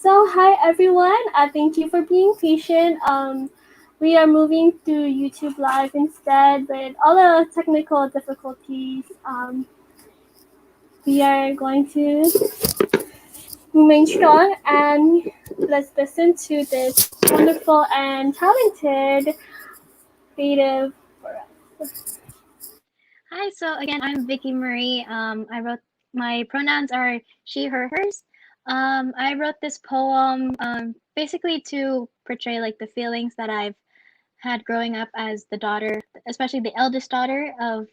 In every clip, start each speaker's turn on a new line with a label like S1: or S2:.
S1: So hi everyone. Thank you for being patient. We are moving to YouTube Live instead with all the technical difficulties. We are going to remain strong and let's listen to this wonderful and talented creative for us.
S2: Hi, so again, I'm Vicky Marie. I wrote my pronouns are she, her, hers. I wrote this poem basically to portray like the feelings that I've had growing up as the daughter, especially the eldest daughter of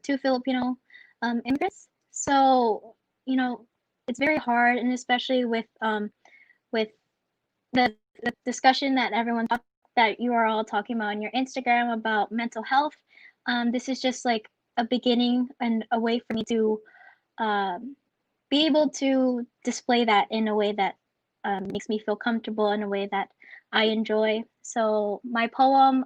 S2: two Filipino immigrants. So it's very hard, and especially with the discussion that that you are all talking about on your Instagram about mental health. This is just like a beginning and a way for me to um, be able to display that in a way that makes me feel comfortable in a way that I enjoy. So my poem,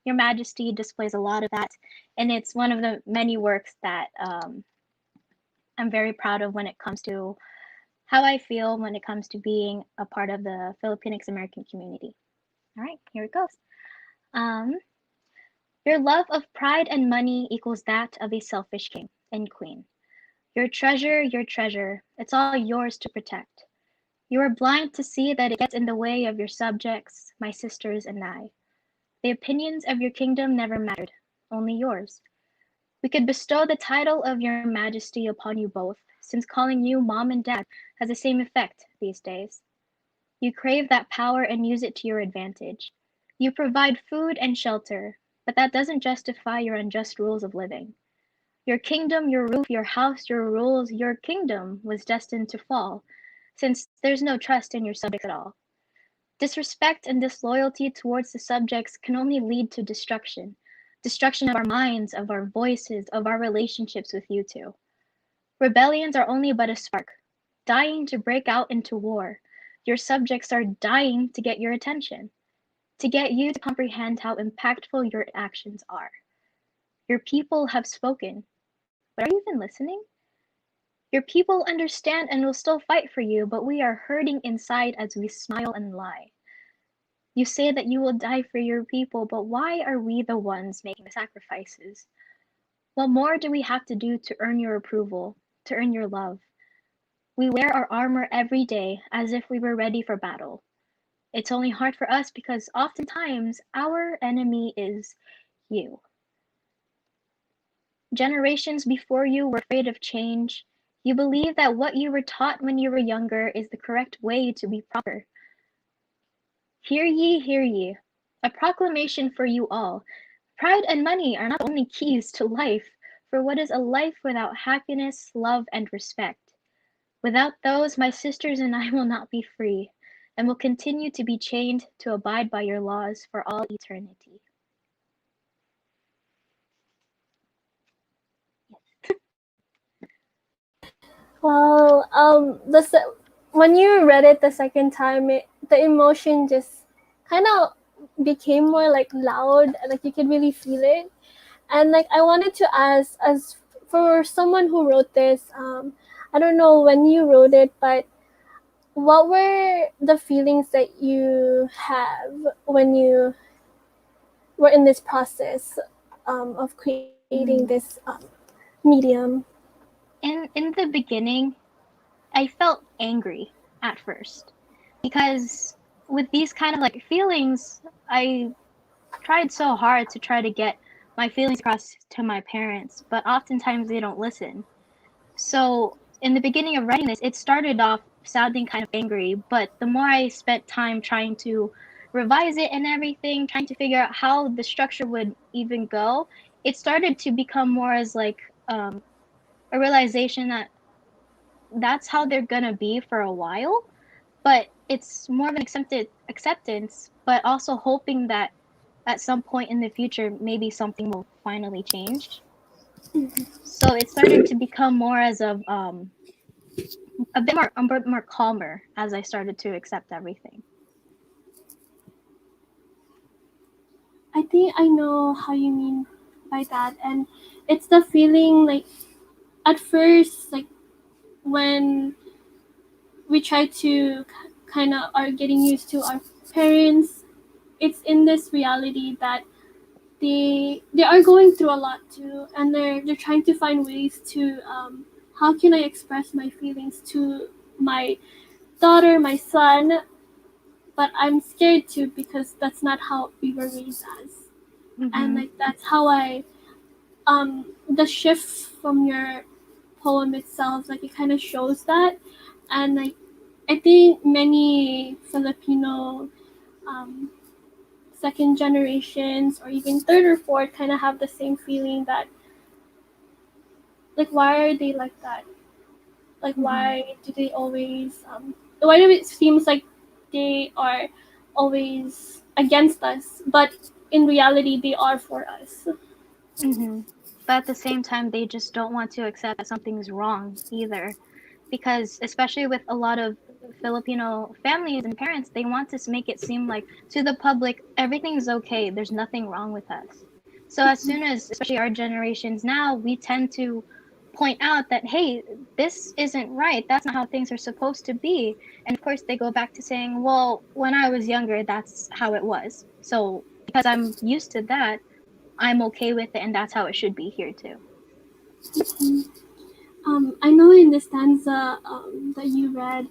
S2: Your Majesty, displays a lot of that, and it's one of the many works that I'm very proud of when it comes to how I feel when it comes to being a part of the Filipinx American community. All right, here it goes. Um, your love of pride and money equals that of a selfish king and queen. Your treasure, it's all yours to protect. You are blind to see that it gets in the way of your subjects, my sisters and I. The opinions of your kingdom never mattered, only yours. We could bestow the title of your majesty upon you both, since calling you mom and dad has the same effect these days. You crave that power and use it to your advantage. You provide food and shelter, but that doesn't justify your unjust rules of living. Your kingdom, your roof, your house, your rules, your kingdom was destined to fall, since there's no trust in your subjects at all. Disrespect and disloyalty towards the subjects can only lead to destruction. Destruction of our minds, of our voices, of our relationships with you two. Rebellions are only but a spark, dying to break out into war. Your subjects are dying to get your attention, to get you to comprehend how impactful your actions are. Your people have spoken, but are you even listening? Your people understand and will still fight for you, but we are hurting inside as we smile and lie. You say that you will die for your people, but why are we the ones making the sacrifices? What more do we have to do to earn your approval, to earn your love? We wear our armor every day as if we were ready for battle. It's only hard for us because oftentimes our enemy is you. Generations before you were afraid of change. You believe that what you were taught when you were younger is the correct way to be proper. Hear ye, hear ye. A proclamation for you all. Pride and money are not the only keys to life, for what is a life without happiness, love, and respect? Without those, my sisters and I will not be free, and will continue to be chained to abide by your laws for all eternity.
S1: Well, when you read it the second time, the emotion just kind of became more like loud, like you could really feel it. And like I wanted to ask, as for someone who wrote this, I don't know when you wrote it, but what were the feelings that you have when you were in this process of creating this medium?
S2: In the beginning, I felt angry at first because with these kind of like feelings, I tried so hard to try to get my feelings across to my parents, but oftentimes they don't listen. So in the beginning of writing this, it started off sounding kind of angry, but the more I spent time trying to revise it and everything, trying to figure out how the structure would even go, it started to become more as like a realization that that's how they're gonna be for a while, but it's more of an acceptance, but also hoping that at some point in the future, maybe something will finally change. So it started to become more as of a bit more calmer as I started to accept everything.
S1: I think I know how you mean by that, and it's the feeling like at first, like when we try to kind of are getting used to our parents, it's in this reality that they are going through a lot too, and they're trying to find ways to how can I express my feelings to my daughter, my son, but I'm scared too because that's not how we were raised as, and
S2: Mm-hmm.
S1: like that's how I the shift from your poem itself, like it kind of shows that, and like I think many Filipino um, second generations or even third or fourth kind of have the same feeling that like why are they like that, like
S2: Mm-hmm.
S1: why do they always why do it seems like they are always against us, but in reality they are for us.
S2: Mm-hmm. But at the same time, they just don't want to accept that something's wrong either. Because, especially with a lot of Filipino families and parents, they want to make it seem like to the public, everything's okay, there's nothing wrong with us. So, as soon as, especially our generations now, we tend to point out that, hey, this isn't right, that's not how things are supposed to be. And of course, they go back to saying, well, when I was younger, that's how it was. So, because I'm used to that, I'm okay with it, and that's how it should be here too.
S1: I know in the stanza that you read,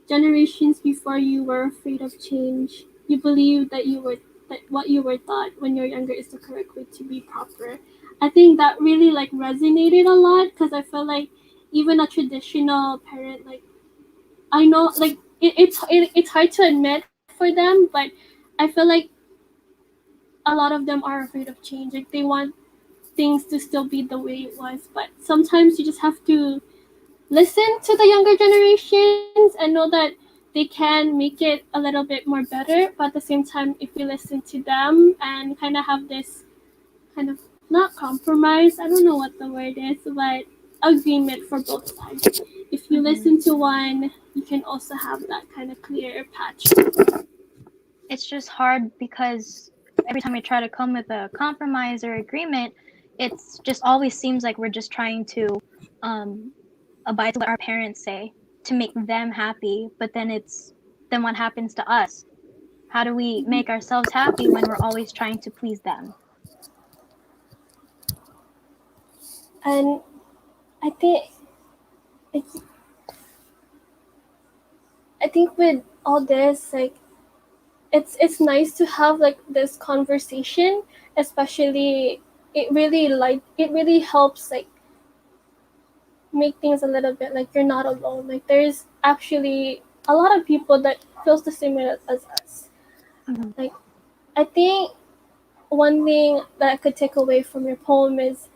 S1: generations before you were afraid of change. You believed that you were that what you were taught when you're younger is the correct way to be proper. I think that really like resonated a lot because I feel like even a traditional parent, like I know like it's hard to admit for them, but I feel like a lot of them are afraid of change. Like they want things to still be the way it was, but sometimes you just have to listen to the younger generations and know that they can make it a little bit more better. But at the same time, if you listen to them and kind of have this kind of not compromise, I don't know what the word is, but agreement for both sides. If you
S2: Mm-hmm.
S1: listen to one, you can also have that kind of clear patch.
S2: It's just hard because every time we try to come with a compromise or agreement, it's just always seems like we're just trying to um, abide to what our parents say to make them happy. But then what happens to us? How do we make ourselves happy when we're always trying to please them?
S1: And I think like I think with all this, like it's nice to have like this conversation, especially it really helps like make things a little bit like you're not alone. Like there's actually a lot of people that feels the same way as us.
S2: Mm-hmm.
S1: Like I think one thing that I could take away from your poem is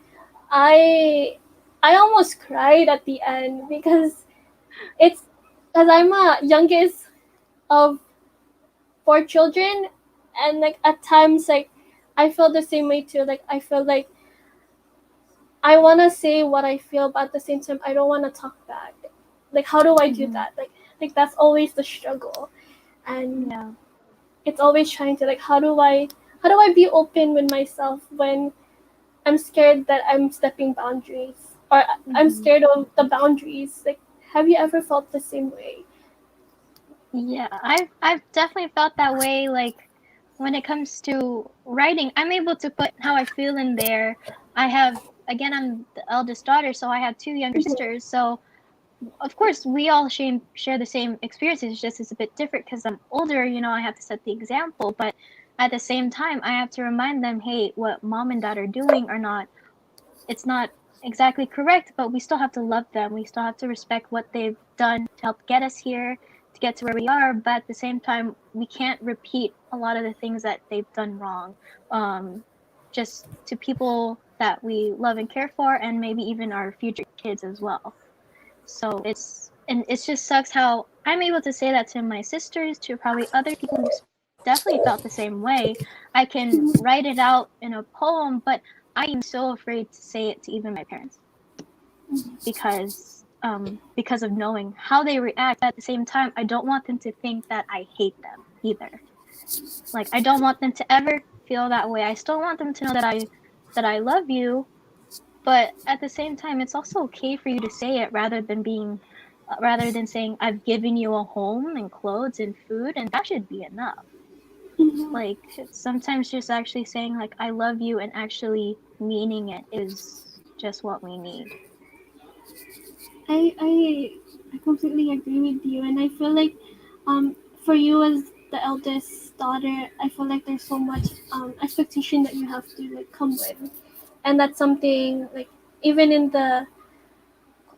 S1: I I almost cried at the end because it's because I'm a youngest of four children, and like at times like I feel the same way too. Like I feel like I want to say what I feel, but at the same time I don't want to talk back. Like how do I do
S2: Mm-hmm.
S1: that? Like that's always the struggle, and
S2: Yeah.
S1: it's always trying to like how do I be open with myself when I'm scared that I'm stepping boundaries or I'm
S2: Mm-hmm.
S1: scared of the boundaries. Like have you ever felt the same way?
S2: Yeah, I've definitely felt that way. Like when it comes to writing, I'm able to put how I feel in there. I have again, I'm the eldest daughter, so I have two younger sisters. So of course, we all share the same experiences. Just it's a bit different because I'm older. I have to set the example, but at the same time, I have to remind them, hey, what mom and dad are doing are not. It's not exactly correct, but we still have to love them. We still have to respect what they've done to help get us here, to get to where we are. But at the same time, we can't repeat a lot of the things that they've done wrong. Um, just to people that we love and care for, and maybe even our future kids as well. So it just sucks how I'm able to say that to my sisters, to probably other people who definitely felt the same way. I can write it out in a poem, but I am so afraid to say it to even my parents because of knowing how they react. At the same time, I don't want them to think that I hate them either. Like I don't want them to ever feel that way. I still want them to know that I love you, but at the same time, it's also okay for you to say it rather than being rather than saying I've given you a home and clothes and food, and that should be enough.
S1: Mhm.
S2: Like sometimes just actually saying like I love you and actually meaning it is just what we need.
S1: I completely agree with you, and I feel like for you as the eldest daughter, I feel like there's so much expectation that you have to like come with, and that's something like even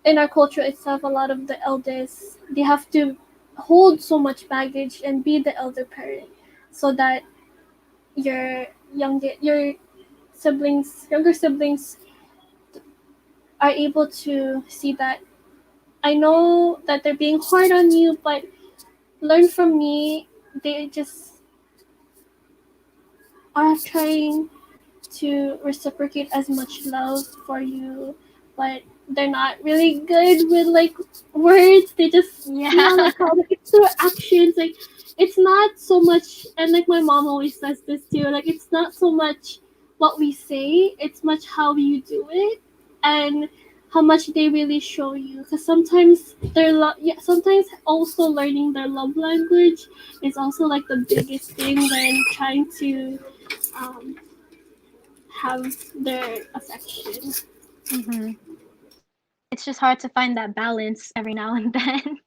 S1: in our culture itself, a lot of the eldest they have to hold so much baggage and be the elder parent, so that your your younger siblings are able to see that I know that they're being hard on you, but learn from me. They just are trying to reciprocate as much love for you, but they're not really good with like words. They just
S2: Yeah.
S1: like how it's through actions. Like it's not so much, and like my mom always says this too. Like it's not so much what we say; it's much how you do it, and how much they really show you. Because sometimes sometimes also learning their love language is also like the biggest thing when trying to um, have their affection.
S2: hmm It's just hard to find that balance every now and then.